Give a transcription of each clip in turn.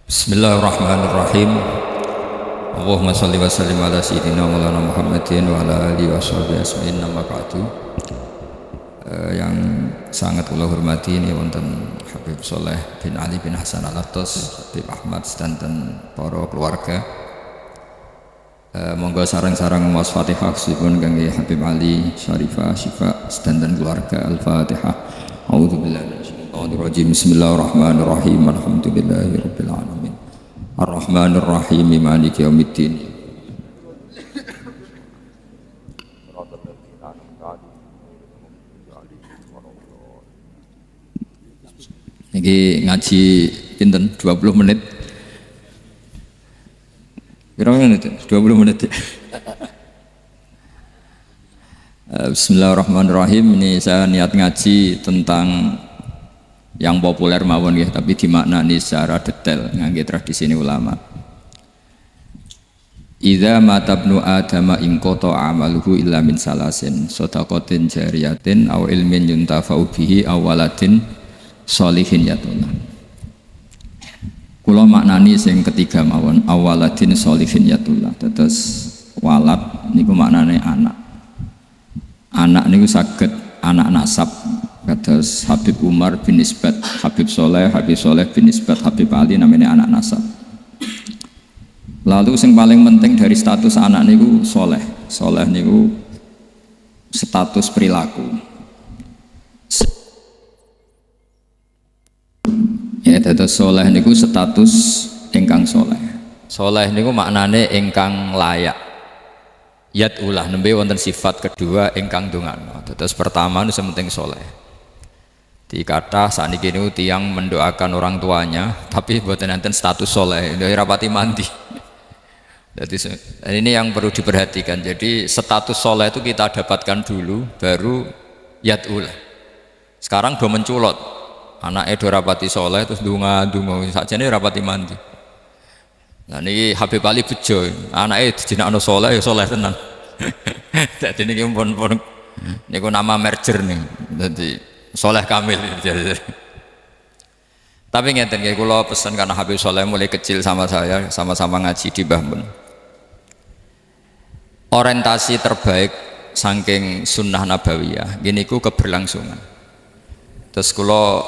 Bismillahirrahmanirrahim. Allahumma shalli wa sallim ala sayyidina maulana Muhammadin wa ala alihi wa sahbihi asma'in nama ba'du. Yang sangat kula hormati ini wonten Habib Soleh bin Ali bin Hasan Al-Attas, Habib Ahmad dan para keluarga. Monggo sareng-sareng maos Fatihah sipun kangge Habib Ali Syarifah Syifa dan keluarga. Al-Fatihah. A'udzubillahi Bismillahirrahmanirrahim. Bismillahirrahmanirrahim. Alhamdulillahirabbil alamin. Ar-Rahmanir-Rahim. Maliki yaumiddin. Niki ngaji pinten 20 menit. Berapa menit? 20 menit. Bismillahirrahmanirrahim. Ini saya niat ngaji tentang yang populer mawon ya, tapi dimaknani secara detail ngangge tradisi ini ulama. Idza matabnu adama in qata amaluhu illa min salasin shadaqatin jariyatin aw ilmin yuntafa'u bihi aw waladin sholihin yatullah. Kula maknani sing ketiga mawon, awaladin sholihin yatullah. Terus walad niku maknane anak. Anak niku saged anak nasab. Kados Habib Umar bin Nisbat Habib Soleh bin Nisbat Habib Ali namanya anak nasab. Lalu yang paling penting dari status anak niku soleh. Soleh niku status perilaku. Ya, dados soleh niku status ingkang soleh. Soleh niku maknane ingkang layak. Yat ulah nembe wonten sifat kedua ingkang dongano. Dados pertama nu sementing soleh. Dikata saat ini tiang mendoakan orang tuanya, tapi buatan nanti status soleh, dari rapati mandi. Jadi ini yang perlu diperhatikan. Jadi status soleh itu kita dapatkan dulu, baru yad'ul. Sekarang do menculot, anaknya do rapati soleh, terus dunga saja ini rapati mandi. Nah ini Habib Ali bejo, anaknya dijinakno soleh, ya soleh tenan. Jadi ini pun nama merger nih. Jadi soleh kamil. Tapi ngeten nggih kula pesan karena Habib Soleh mulai kecil sama saya, sama-sama ngaji di Mbah Mun. Orientasi terbaik saking sunnah nabawiyah gini ku keberlangsungan. Terus kula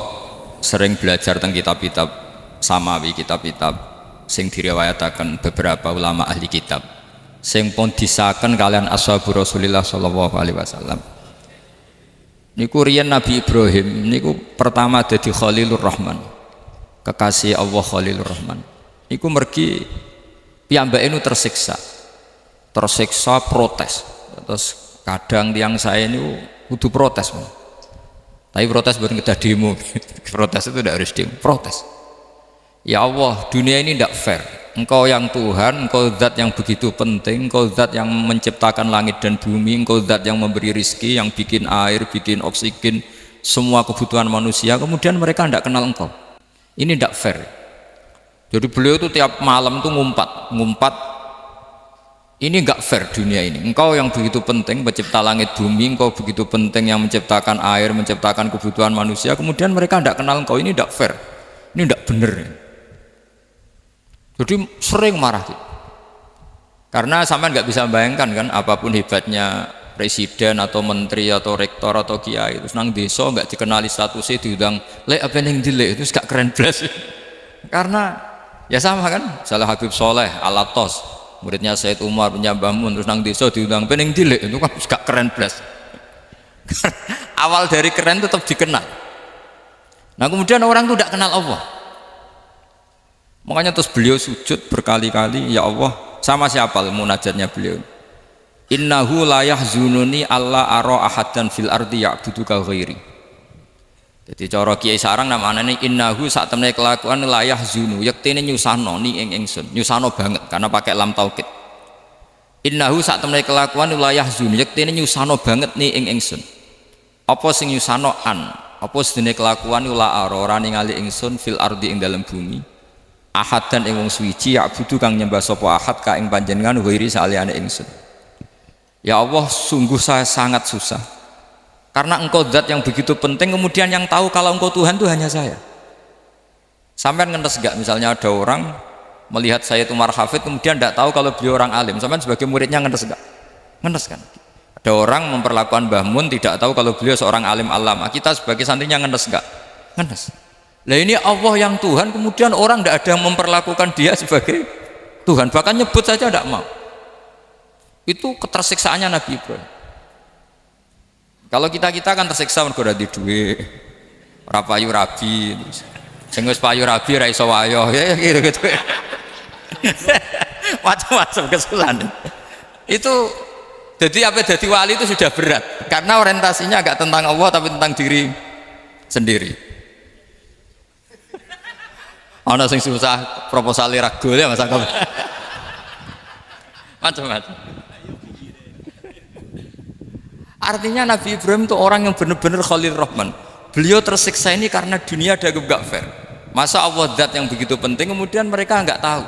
sering belajar tentang kitab-kitab samawi, kitab-kitab sing diriwayataken beberapa ulama ahli kitab sing pun disaken kalian ashabur Rasulillah sallallahu alaihi wasallam. Niku riyen Nabi Ibrahim niku pertama dadi Khalilur Rahman, kekasih Allah Khalilur Rahman. Niku mergi piyambake nu tersiksa protes. Terus kadang tiang saya niku kudu protes, tapi protes bukan kita demo. Protes itu tidak harus demo, protes. Ya Allah, dunia ini tidak fair. Engkau yang Tuhan, Engkau zat yang begitu penting, Engkau zat yang menciptakan langit dan bumi, Engkau zat yang memberi rizki, yang bikin air, bikin oksigen, semua kebutuhan manusia, kemudian mereka tidak kenal Engkau. Ini tidak fair. Jadi beliau itu tiap malam itu ngumpat, ini enggak fair dunia ini. Engkau yang begitu penting pencipta langit bumi, Engkau begitu penting yang menciptakan air, menciptakan kebutuhan manusia, kemudian mereka tidak kenal Engkau. Ini tidak fair, ini tidak benar. Jadi sering marah gitu. Karena sampean nggak bisa bayangkan kan, apapun hebatnya presiden atau menteri atau rektor atau kiai terus nang desa nggak dikenali statusnya, diundang lek apa yang dilek itu gak keren belas. Karena ya sama kan, salah Habib Soleh Al-Attas muridnya Said Umar bin Mbah Mun terus nang desa diundang peneng dilek itu kan gak keren belas. Awal dari keren tetap dikenal. Nah kemudian orang itu tidak kenal Allah. Makanya terus beliau sujud berkali-kali, ya Allah, sama siapa munajatnya beliau? Innahu la yahzununi alla ara ahadan fil ardi ya'buduka ghairi. Jadi cara kiai sarang namanya innahu sak temene kelakuan la yahzunu, yektene nyusano ni ing ingsun, nyusano banget karena pakai lam taukid. Innahu sak temene kelakuan la yahzunu, yektene nyusano banget ni ing ingsun. Apa sing nyusano an? Apa sedene kelakuan la ara ora ningali ingsun fil ardi ing dalam bumi. Ahad dan ing wong suwiji ya'budu kang nyembah sapa ahad ka ing panjenengan ghairi saliyane ingsun. Ya Allah, sungguh saya sangat susah karena Engkau zat yang begitu penting, kemudian yang tahu kalau Engkau Tuhan itu hanya saya. Sampean ngenes gak misalnya ada orang melihat saya itu Umar Hafid kemudian tidak tahu kalau beliau orang alim, sampean sebagai muridnya ngenes gak? Ngenes kan? Ada orang memperlakukan Mbah Mun tidak tahu kalau beliau seorang alim alama, kita sebagai santrinya ngenes gak? Ngenes. Lah ini Allah yang Tuhan, kemudian orang tidak ada yang memperlakukan dia sebagai Tuhan, bahkan nyebut saja tidak mau. Itu ketersiksaannya Nabi Ibrahim. Kalau kita kan tersiksa mergo ora duwe, ora payu rabi, sing wis payu rabi ra iso wayo, ya gitu-gitu. Macam-macam kesulitan. Itu jadi apa, jadi wali itu sudah berat karena orientasinya agak tentang Allah tapi tentang diri sendiri. Ana sing susah proposal ragu ya Mas Akam. Macam-macam. Artinya Nabi Ibrahim itu orang yang benar-benar Khalil Rahman. Beliau tersiksa ini karena dunia dianggap gak fair. Masa Allah zat yang begitu penting kemudian mereka nggak tahu.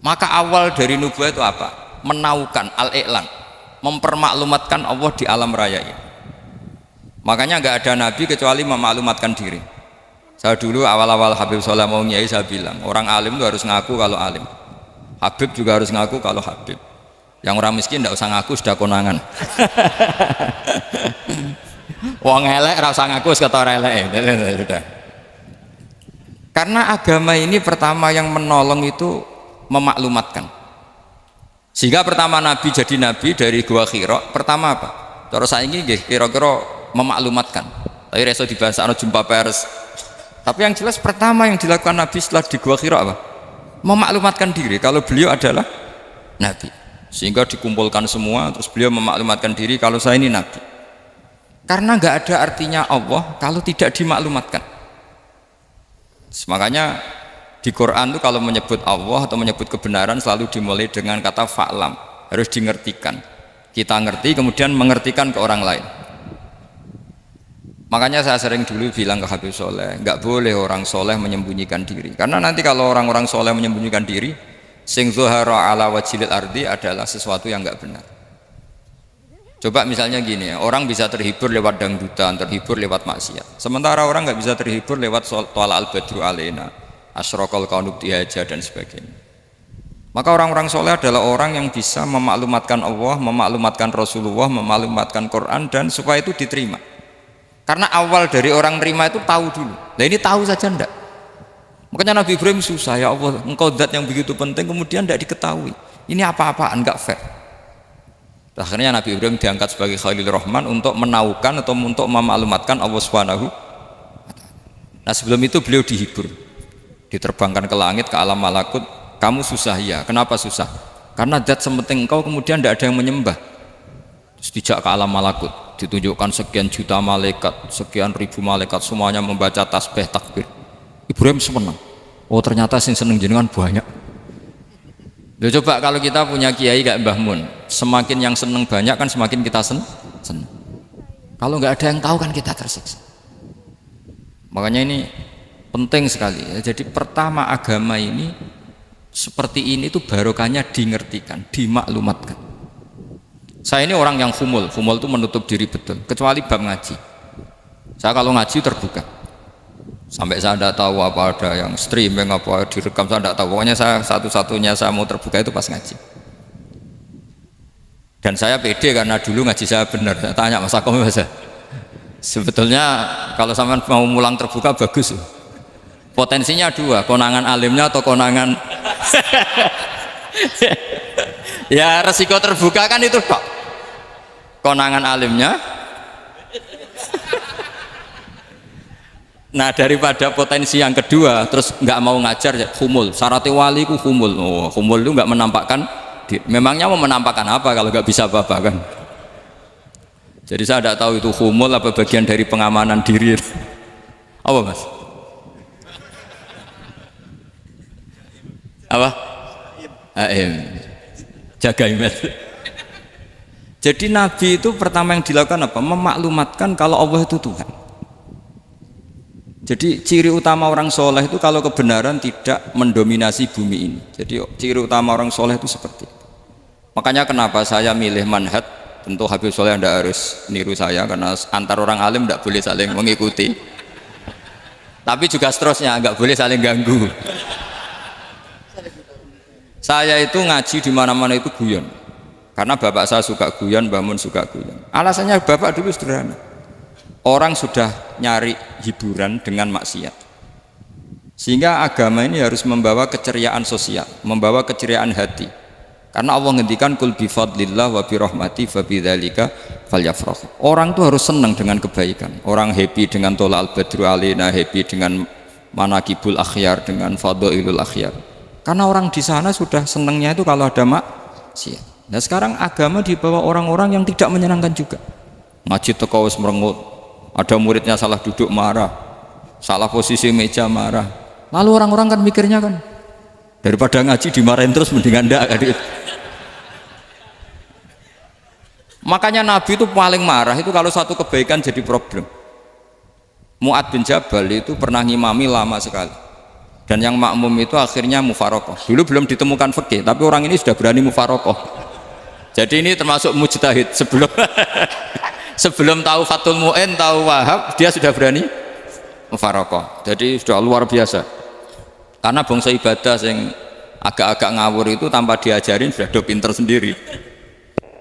Maka awal dari nubuah itu apa? Menaukan, al-i'lan, mempermaklumatkan Allah di alam raya ini. Makanya nggak ada nabi kecuali memaklumatkan diri. Saya dulu awal-awal Habib Soleh mau nyai, saya bilang orang alim itu harus ngaku kalau alim, Habib juga harus ngaku kalau Habib. Yang orang miskin tidak usah ngaku, sudah konangan. Wong elek ora usah ngaku, wis ketora elek. Sudah. Karena agama ini pertama yang menolong itu memaklumatkan. Sehingga pertama Nabi jadi Nabi dari Gua Hira, pertama apa? Terus saya ini kira-kira memaklumatkan. Tapi reso dibahas jumpa pers. Tapi yang jelas pertama yang dilakukan Nabi setelah di Gua Hira apa? Memaklumatkan diri kalau beliau adalah Nabi. Sehingga dikumpulkan semua, terus beliau memaklumatkan diri kalau saya ini Nabi. Karena nggak ada artinya Allah kalau tidak dimaklumatkan. Makanya di Quran itu kalau menyebut Allah atau menyebut kebenaran selalu dimulai dengan kata fa'lam, harus dingertikan. Kita ngerti kemudian mengertikan ke orang lain. Makanya saya sering dulu bilang ke Habib Soleh, nggak boleh orang soleh menyembunyikan diri. Karena nanti kalau orang-orang soleh menyembunyikan diri, sing zuhara ala wajhil ardi adalah sesuatu yang nggak benar. Coba misalnya gini, orang bisa terhibur lewat dangdutan, terhibur lewat maksiat. Sementara orang nggak bisa terhibur lewat Thala al-Badru alaina, Asyraqal kaunu bihaja dan sebagainya. Maka orang-orang soleh adalah orang yang bisa memaklumatkan Allah, memaklumatkan Rasulullah, memaklumatkan Quran, dan supaya itu diterima. Karena awal dari orang terima itu tahu dulu. Nah ini tahu saja ndak. Makanya Nabi Ibrahim susah, ya Allah, engkau zat yang begitu penting kemudian tidak diketahui. Ini apa-apaan, nggak fair. Akhirnya Nabi Ibrahim diangkat sebagai Khalil Rahman untuk menaukan atau untuk memaklumatkan Allah Subhanahu. Nah sebelum itu beliau dihibur, diterbangkan ke langit, ke alam malakut. Kamu susah ya, kenapa susah? Karena zat sementing engkau kemudian tidak ada yang menyembah. Terus dijak ke alam malakut, ditunjukkan sekian juta malaikat, sekian ribu malaikat, semuanya membaca tasbih takbir. Ibrahim senang. Oh ternyata sing seneng jenengan banyak. Loh, coba kalau kita punya kiai kayak Mbah Mun, semakin yang seneng banyak kan semakin kita seneng. Kalau nggak ada yang tahu kan kita tersiksa. Makanya ini penting sekali ya. Jadi pertama agama ini seperti ini tuh barokahnya dingertikan, dimaklumatkan. Saya ini orang yang humul itu menutup diri betul, kecuali bab ngaji. Saya kalau ngaji terbuka. Sampai saya tidak tahu apa ada yang streaming apa direkam, saya tidak tahu. Pokoknya saya satu-satunya saya mau terbuka itu pas ngaji. Dan saya pede karena dulu ngaji saya benar. Saya tanya Mas Akom, sebetulnya kalau sampean mau mulang terbuka bagus. Potensinya dua, konangan alimnya atau konangan. Ya resiko terbuka kan itu kok. Konangan alimnya. Nah daripada potensi yang kedua terus nggak mau ngajar ya humul, syaratnya wali ku humul. Oh, humul itu nggak menampakkan, memangnya mau menampakkan apa kalau nggak bisa apa-apa kan? Jadi saya tidak tahu itu humul apa bagian dari pengamanan diri. Apa mas? Apa? Jaga image. Jadi Nabi itu pertama yang dilakukan apa? Memaklumatkan kalau Allah itu Tuhan. Jadi ciri utama orang soleh itu kalau kebenaran tidak mendominasi bumi ini. Jadi ciri utama orang soleh itu seperti itu. Makanya kenapa saya milih manhaj, tentu Habib Soleh tidak harus niru saya karena antar orang alim tidak boleh saling mengikuti. Tapi juga seterusnya, nggak boleh saling ganggu. Saya itu ngaji di mana-mana itu guyon. Karena bapak saya suka guyon, Mbah Mun suka guyon. Alasannya bapak dulu sederhana. Orang sudah nyari hiburan dengan maksiat. Sehingga agama ini harus membawa keceriaan sosial, membawa keceriaan hati. Karena Allah ngendikan kul bi fadlillah wa bi rahmati fa bidzalika falyafrahu. Orang tuh harus senang dengan kebaikan. Orang happy dengan tolal badru alina, happy dengan manakibul akhyar, dengan fadhailul akhyar. Karena orang di sana sudah senangnya itu kalau ada maksiat. Nah sekarang agama dibawa orang-orang yang tidak menyenangkan juga. Ngaji teko wis merengut. Ada muridnya salah duduk marah. Salah posisi meja marah. Lalu orang-orang kan mikirnya kan daripada ngaji dimarahin terus mendingan ndak kan. Makanya Nabi itu paling marah itu kalau satu kebaikan jadi problem. Mu'ad bin Jabal itu pernah ngimami lama sekali. Dan yang makmum itu akhirnya mufarokoh. Dulu belum ditemukan fikih, tapi orang ini sudah berani mufarokoh. Jadi ini termasuk mujtahid sebelum sebelum tahu Fathul Mu'in, tahu Wahab, dia sudah berani mufarokoh. Jadi sudah luar biasa. Karena bangsa ibadah yang agak-agak ngawur itu tanpa diajarin sudah do pinter sendiri.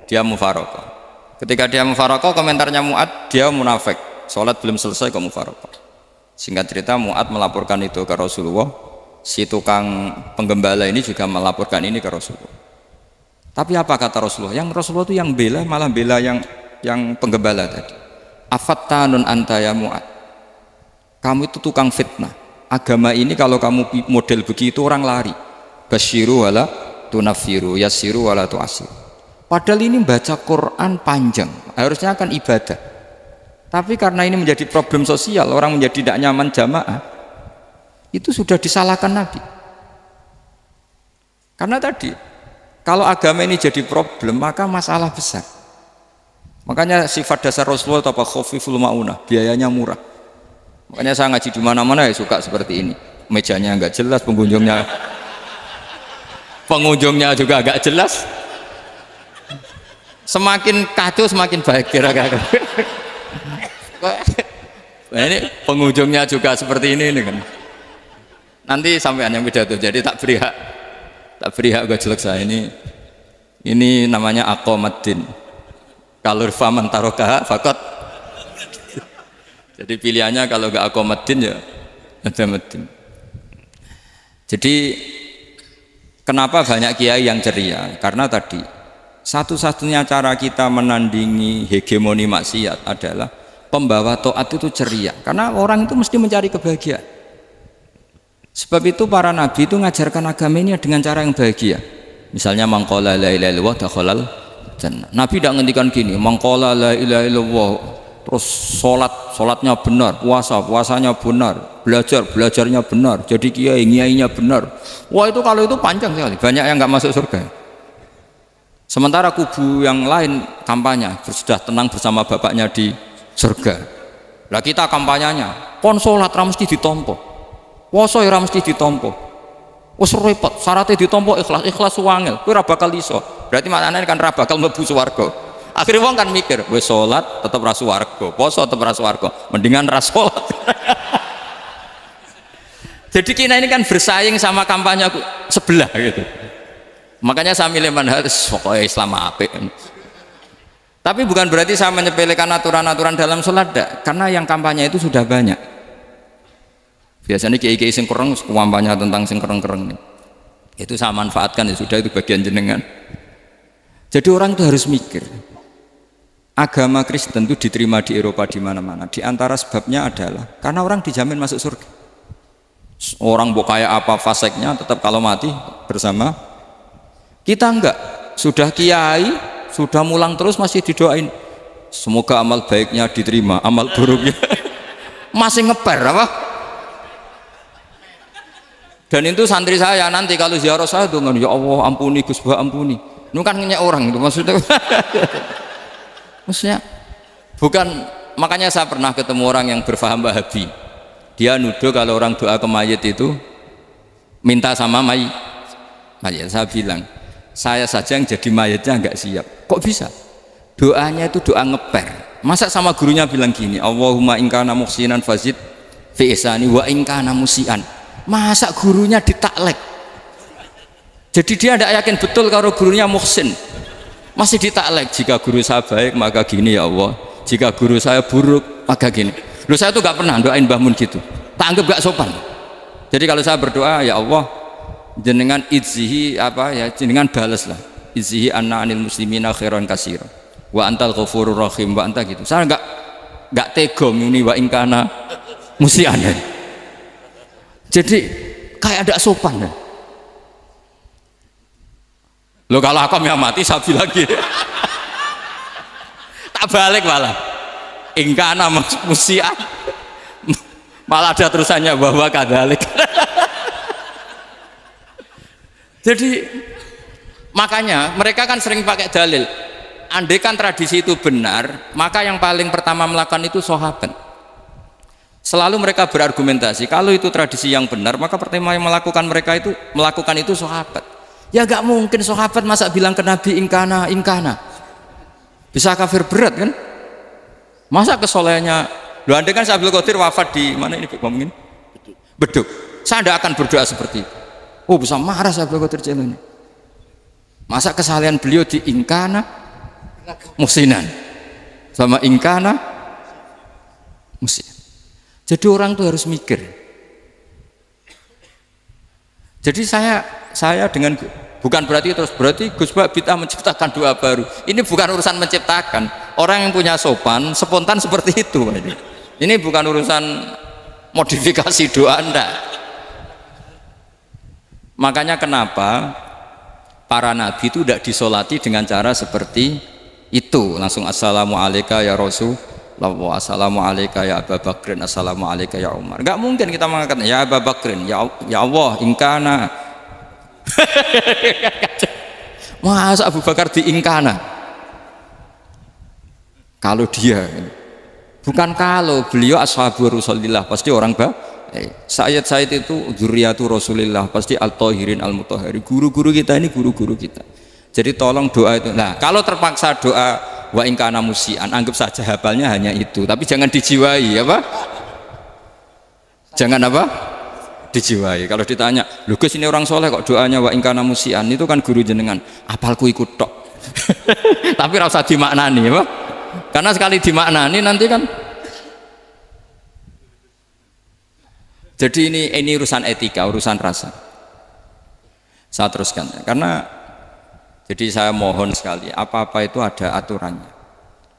Dia mufarokoh. Ketika dia mufarokoh, komentarnya Mu'ad, dia munafik. Sholat belum selesai kok mufarokoh. Singkat cerita Mu'ad melaporkan itu ke Rasulullah. Si tukang penggembala ini juga melaporkan ini ke Rasulullah. Tapi apa kata Rasulullah? Yang Rasulullah itu yang bela, malah bela yang penggembala tadi. Afattanun anta ya Mu'ad. Kamu itu tukang fitnah. Agama ini kalau kamu model begitu orang lari. Basyiru wala tunafiru, yassiru wala tu'asiru. Padahal ini baca Quran panjang, harusnya akan ibadah. Tapi karena ini menjadi problem sosial, orang menjadi tidak nyaman jamaah, itu sudah disalahkan Nabi. Karena tadi, kalau agama ini jadi problem, maka masalah besar. Makanya sifat dasar Rasulullah itu apa? Khofiful ma'unah, biayanya murah. Makanya saya ngaji di mana-mana ya suka seperti ini. Mejanya nggak jelas, pengunjungnya juga agak jelas. Semakin kacau semakin baik kira-kira. Nah ini pengunjungnya juga seperti ini kan. Nanti sampean yang pidato, jadi tak beri hak gue jelek saya ini namanya aqomaddin. Kalau faman tarokaha fakot. Jadi pilihannya kalau gak aqomaddin ya ada maddin. Jadi kenapa banyak kiai yang ceria? Karena tadi satu-satunya cara kita menandingi hegemoni maksiat adalah pembawa taat itu ceria. Karena orang itu mesti mencari kebahagiaan. Sebab itu para nabi itu mengajarkan agama ini dengan cara yang bahagia. Misalnya mangqala la ilaha illallah dakhalal jannah. Nabi tidak ngendikan gini, mangqala la ilaha illallah terus sholatnya benar, puasanya benar, belajarnya benar, jadi kiainya benar. Wah itu kalau itu panjang sekali, banyak yang nggak masuk surga. Sementara kubu yang lain kampanye sudah tenang bersama bapaknya di surga. Lah kita kampanyenya kon salat ra mesti ditampa. Puasa ya ra mesti ditampa. Wis repot, syaratnya ditampa ikhlas wangel. Kowe ora bakal iso. Berarti maknane kan ra bakal mlebu swarga. Akhirnya wong kan mikir, wis salat tetep ra swarga, puasa tetep ra swarga. Mendingan ra salat. Jadi kita ini kan bersaing sama kampanye sebelah gitu. Makanya saya milih manhaj pokoknya Islam apik. Tapi bukan berarti saya menyepelekan aturan-aturan dalam sholat, karena yang kampanye itu sudah banyak. Biasanya kiai-kiai sing kereng kampanye tentang sing kereng-kereng. Itu saya manfaatkan, ya sudah, itu bagian jenengan. Jadi orang itu harus mikir. Agama Kristen itu diterima di Eropa di mana-mana. Di antara sebabnya adalah karena orang dijamin masuk surga. Orang mau kayak apa faseknya tetap kalau mati bersama. Kita enggak, sudah kiai, sudah mulang terus masih didoain. Semoga amal baiknya diterima, amal buruknya masih ngeper apa? Dan itu santri saya nanti kalau ziarah saya tuh, ya Allah ampuni Gus Bah ampuni. Itu kan ngenyek orang itu maksudnya. Maksudnya bukan, makanya saya pernah ketemu orang yang berfaham Wahabi. Dia nuduh kalau orang doa ke mayit itu minta sama mayit. Saya bilang, saya saja yang jadi mayatnya nggak siap. Kok bisa? Doanya itu doa ngeper. Masa sama gurunya bilang gini, Allahumma in kana muhsinan fazid fi ihsani wa in kana musian. Masa gurunya ditaklek? Jadi dia tidak yakin betul kalau gurunya muhsin, masih ditaklek. Jika guru saya baik maka gini ya Allah, jika guru saya buruk maka gini. Loh, saya tuh gak pernah doain Mbah Mun gitu, tak anggap gak sopan. Jadi kalau saya berdoa, ya Allah jenengan idzihi apa ya, jenengan balas lah, idzihi anna anil muslimina khairan katsira wa antal ghafurur rahim wa anta gitu. Saya enggak tega muni wa ingkana musian. Jadi kayak ada sopan ya. Loh, kalau aku yang mati sabi lagi. Tak balik malah ingkana musian, malah ada terusannya bahwa kadalik. Jadi makanya mereka kan sering pakai dalil, andai kan tradisi itu benar, maka yang paling pertama melakukan itu sahabat. Selalu mereka berargumentasi kalau itu tradisi yang benar, maka pertama yang melakukan itu sahabat. Ya gak mungkin sahabat masa bilang ke Nabi ingkana, bisa kafir berat kan? Masa kesolehannya, loh, andai kan Abdul Qadir wafat di mana ini ngomongin? Beduk. Saya tidak akan berdoa seperti itu. Oh, bisa marah Abdul Qadir Jailani. Masa kesalahan beliau di ingkana musinan sama ingkana musian. Jadi orang tuh harus mikir. Jadi saya dengan bukan berarti Gus Bak bid'ah menciptakan doa baru. Ini bukan urusan menciptakan. Orang yang punya sopan spontan seperti itu. Ini bukan urusan modifikasi doa Anda. Makanya kenapa para nabi itu tidak disolati dengan cara seperti itu, langsung assalamualaikum ya Rasul, assalamualaikum ya Abu Bakrin, assalamualaikum ya Umar. Enggak mungkin kita mengatakan ya Abu Bakrin, ya Allah ingkana. Masa Abu Bakar di ingkana? Kalau dia, bukan kalau beliau ashabu Rasulillah, pasti orang Sayyid itu dzurriyyatu Rasulillah, pasti al-tahirin al-mutahhari. Guru-guru kita ini guru-guru kita. Jadi tolong doa itu. Nah, kalau terpaksa doa wa in kana musian, anggap saja hafalnya hanya itu, tapi jangan dijiwai, apa? Jangan apa? Dijiwai. Kalau ditanya, "Lho Gus, ini orang soleh kok doanya wa in kana musian?" Itu kan guru jenengan, apalku ikut tok. Tapi ora usah dimaknani, apa? Karena sekali dimaknani nanti kan. Jadi ini urusan etika, urusan rasa. Saya teruskan, karena jadi saya mohon sekali, apa-apa itu ada aturannya.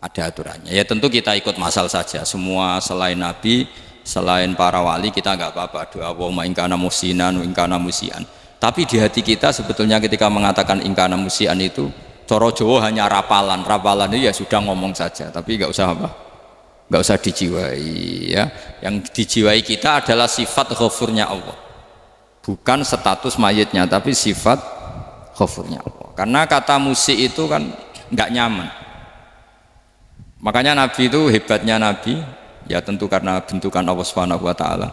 Ada aturannya. Ya tentu kita ikut masal saja. Semua selain Nabi, selain para wali kita nggak apa-apa doa wa ingkana musinan, ingkana musian. Tapi di hati kita sebetulnya ketika mengatakan ingkana musian itu, coro Jawa hanya rapalan itu ya sudah ngomong saja, tapi nggak usah apa. Nggak usah dijiwai ya. Yang dijiwai kita adalah sifat ghafurnya Allah, bukan status mayitnya, tapi sifat ghafurnya Allah. Karena kata musik itu kan nggak nyaman. Makanya Nabi itu hebatnya Nabi ya tentu karena bentukan Allah Subhanahu wa taala.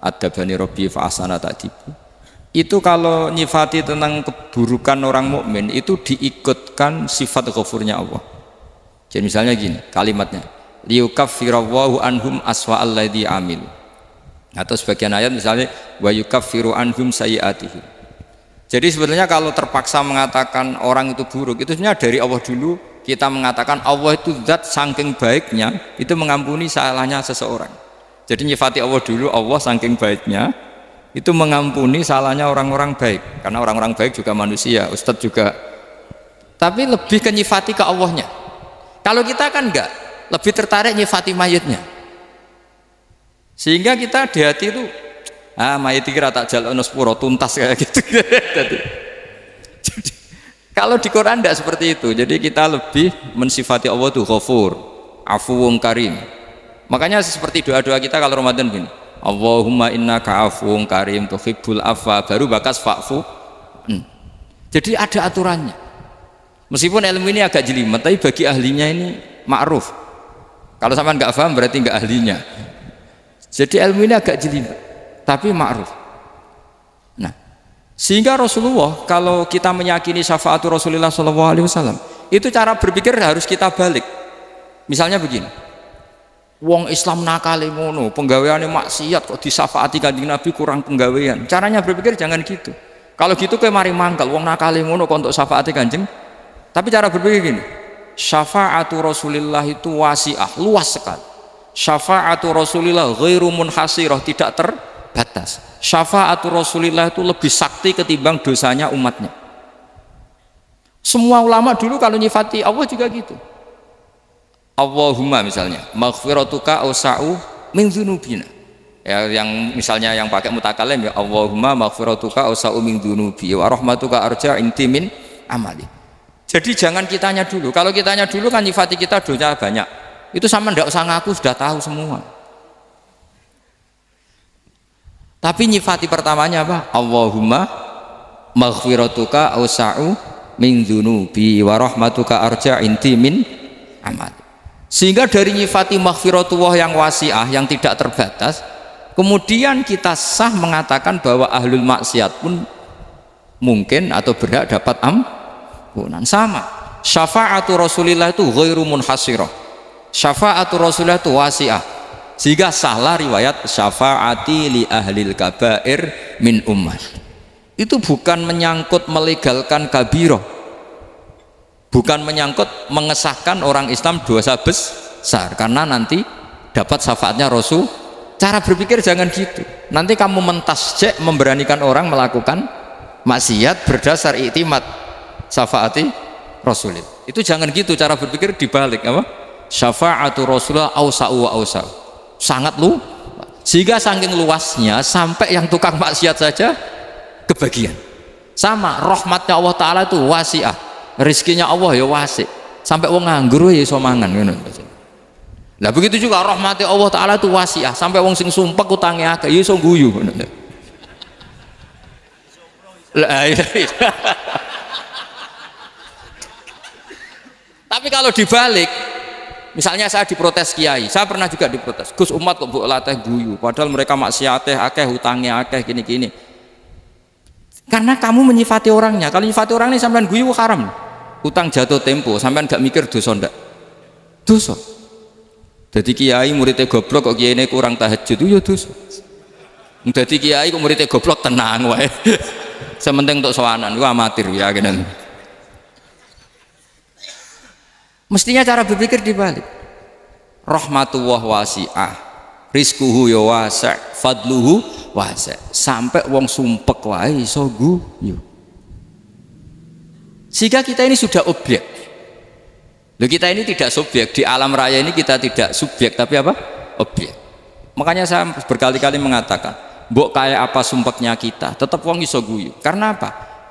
Adabani Rabbi fa ahsana ta'dibi. Itu kalau nyifati tentang keburukan orang mukmin itu diikutkan sifat ghafurnya Allah. Jadi misalnya gini kalimatnya, liyukaffirallahu anhum aswa alladzi amil. Atau sebagian ayat misalnya wa yukaffiru anhum sayiatihim. Jadi sebetulnya kalau terpaksa mengatakan orang itu buruk, itu sebenarnya dari Allah dulu kita mengatakan Allah itu zat saking baiknya itu mengampuni salahnya seseorang. Jadi nyifati Allah dulu, Allah saking baiknya itu mengampuni salahnya orang-orang baik, karena orang-orang baik juga manusia, Ustadz juga. Tapi lebih ke nyifati ke Allahnya. Kalau kita kan enggak, lebih tertarik nyifati mayitnya, sehingga kita di hati itu mayit kira tak jalono sepuro tuntas kayak gitu. jadi, kalau di Quran tidak seperti itu. Jadi kita lebih mensifati Allah itu ghafur, afuwun karim. Makanya seperti doa-doa kita kalau Ramadan gini, Allahumma innaka afuwun karim tuhibbul afwa, baru bakas fa'fu. Jadi ada aturannya. Meskipun ilmu ini agak jelimet, tapi bagi ahlinya ini ma'ruf. Kalau sampean nggak paham berarti nggak ahlinya. Jadi ilmu ini agak jelimet, tapi ma'ruf. Nah, sehingga Rasulullah kalau kita meyakini syafaatu Rasulullah SAW, itu cara berpikir harus kita balik. Misalnya begini, Wong Islam nakale ngono, penggaweane maksiat kok disafaati Kanjeng Nabi kurang penggawean. Caranya berpikir jangan gitu. Kalau gitu kowe mari mangkal, wong nakale ngono kok untuk syafaati Kanjeng. Tapi cara berpikir gini, syafaatu Rasulillah itu wasi'ah, luas sekali. Syafaatu Rasulillah ghairu munhasirah, tidak terbatas. Syafaatu Rasulillah itu lebih sakti ketimbang dosanya umatnya. Semua ulama dulu kalau nyifati Allah juga gitu. Allahumma misalnya maghfiratuka awsa'u min dzunubina, ya, yang misalnya yang pakai mutakalim ya Allahumma maghfiratuka awsa'u min dzunubi wa rahmatuka arja inti min amali. Jadi jangan kitanya dulu. Kalau kitanya dulu kan nyifati kita dosa banyak, itu sama ndak usah ngaku, sudah tahu semua. Tapi nyifati pertamanya apa? Allahumma maghfiratuka awsa'u min dzunubi wa rahmatuka arja inti min amali. Sehingga dari nyifati maghfiratullah yang wasi'ah, yang tidak terbatas, kemudian kita sah mengatakan bahwa ahlul maksiat pun mungkin atau berhak dapat ampunan. Sama, syafaatu Rasulillah itu ghairu munhasirah, syafaatu Rasulillah itu wasi'ah, sehingga sahlah riwayat syafaati li ahlil kabair min ummah. Itu bukan menyangkut melegalkan kabirah, bukan menyangkut mengesahkan orang Islam dosa besar, karena nanti dapat syafaatnya Rasul. Cara berpikir jangan gitu. Nanti kamu mentasjek, memberanikan orang melakukan maksiat berdasar iktimat syafaati Rasulillah. Itu jangan gitu cara berpikir, dibalik apa? Syafaatu Rasulullah awsa'u wa awsa'u, sangat lu, sehingga saking luasnya sampai yang tukang maksiat saja kebagian. Sama, rahmatnya Allah Ta'ala itu wasi'ah, rizkinya Allah ya wasi, sampai wong nganggur ya iso mangan ngono. Nah begitu juga rahmati Allah Ta'ala itu wasi'ah, sampai wong sing sumpek utange akeh ya iso guyu ngono. Tapi kalau dibalik, misalnya saya diprotes kiai, saya pernah juga diprotes, Gus umat kok mbok latih guyu padahal mereka maksiate akeh, hutangnya akeh, gini-gini. Karena kamu menyifati orangnya. Kalau menyifati orang ini sampean guyu haram. Utang jatuh tempo, sampean gak mikir dosa ndak? Dosa. Jadi kiai muridnya goblok kok kiai ini kurang tahajud itu ya dosa. Jadi kiai kok muridnya goblok tenang wae. Sementing untuk sowanan, itu amatir ya gini. Mestinya cara berpikir dibalik. Rahmatullah wasi'ah, rizkuhu ya wasi', fadluhu wasi', sampai wong sumpek wae iso guyu. Sehingga kita ini sudah objek. Loh, kita ini tidak subjek di alam raya ini, kita tidak subjek tapi apa? Objek. Makanya saya berkali-kali mengatakan, mbok kayak apa sumpeknya kita, tetap wong iso guyu. Karena apa?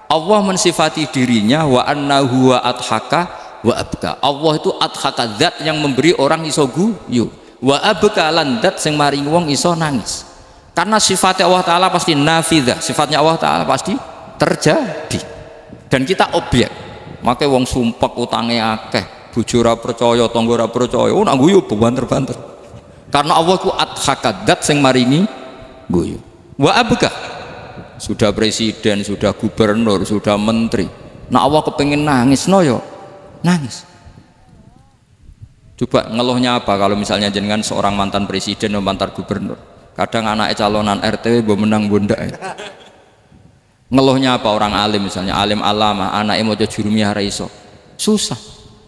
Allah mensifati dirinya wa annahu wa adhaka wa abka. Allah itu adhaka, zat yang memberi orang iso guyu. Wa abka lan zat sing maringi wong iso nangis. Karena sifatnya Allah Ta'ala pasti nafidah, sifatnya Allah Ta'ala pasti terjadi. Dan kita objek. Makanya wong sumpek utange akeh, bojo ora percaya, tangga ora percaya, oh nak guyu banter-banter. Karena Allah ku adhaka, zat sing maringi guyu. Wa abka, sudah presiden, sudah gubernur, sudah menteri, nah Allah kepengen nangis no yo nangis. Coba ngeluhnya apa kalau misalnya jenengan seorang mantan presiden atau mantan gubernur, kadang anaknya calonan RT mbok menang bunda ya. Ngeluhnya apa orang alim, misalnya alim alama, anaknya mau jadi jurumiyah raiso, susah.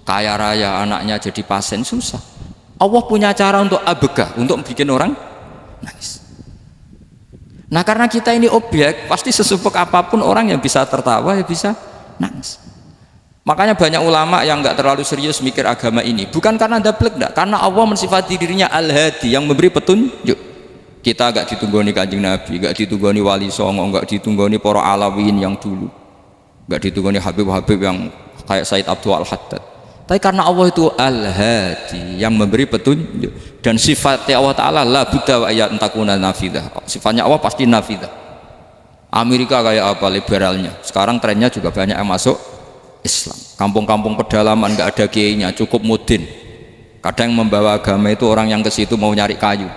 Kaya raya anaknya jadi pasien, susah. Allah punya cara untuk abega, untuk bikin orang nangis. Nah karena kita ini objek, pasti sesupek apapun orang yang bisa tertawa ya bisa nangis. Makanya banyak ulama yang nggak terlalu serius mikir agama ini, bukan karena dablek, enggak, karena Allah mensifati dirinya Al-Hadi, yang memberi petunjuk. Kita gak ditunggoni Kanjeng Nabi, gak ditunggoni Wali Songo, gak ditunggoni para alawin yang dulu, gak ditunggoni Habib-Habib yang kayak Said Abdul Al-Haddad. Tapi karena Allah itu Al-Hadi, yang memberi petunjuk, dan sifatnya Allah Ta'ala la budda wa ayat entakuna nafidah, sifatnya Allah pasti nafidah. Amerika kayak apa liberalnya, sekarang trennya juga banyak yang masuk Islam. Kampung-kampung pedalaman gak ada kiainya, cukup mudin. Kadang yang membawa agama itu orang yang ke situ mau nyari kayu.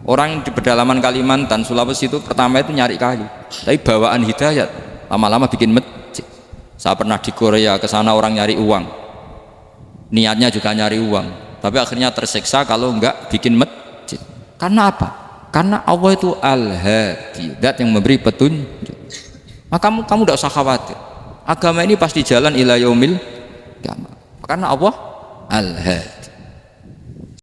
Orang di pedalaman Kalimantan, Sulawesi itu pertama itu nyari kayu, tapi bawaan hidayat, lama-lama bikin masjid. Saya pernah di Korea, ke sana orang nyari uang, niatnya juga nyari uang, tapi akhirnya tersiksa kalau enggak bikin masjid. Karena apa? Karena Allah itu Al-Hadi, zat yang memberi petunjuk. Maka kamu tidak usah khawatir, agama ini pasti jalan ila yaumil qiyamah, karena Allah Al-Hadi.